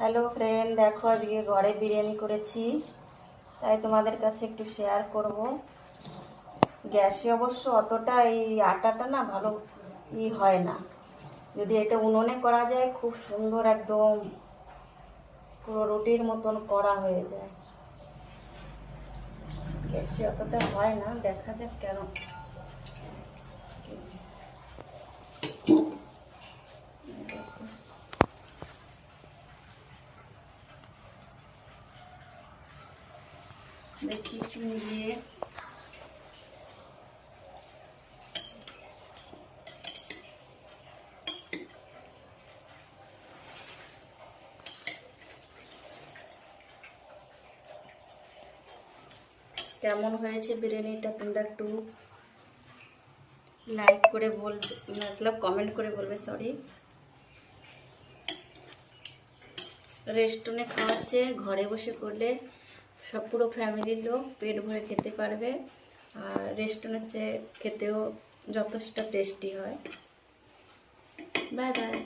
Hello friend, দেখো আজকে ঘরে বিরিয়ানি করেছি, তাই তোমাদের কাছে একটু শেয়ার করব। গ্যাসে অবশ্য অতটা এই আটাটা না ভালো হয় না। যদি এটা উনুনে করা যায় খুব সুন্দর, একদম পুরো রুটির মতন করা হয়ে যায়। গ্যাসে অতটা হয় না, দেখা যাক কেন। দেখি দিয়ে কেমন হয়েছে বিরিয়ানিটা তোমরা একটু লাইক করে বলবে, মতলব কমেন্ট করে বলবে। সরি, রেস্টুরেন্টে খাওয়ার চেয়ে ঘরে বসে করলে সব পুরো ফ্যামিলির লোক পেট ভরে খেতে পারবে, আর রেস্টুরেন্টের চেয়ে খেতেও যথেষ্ট টেস্টি হয়। Bye bye.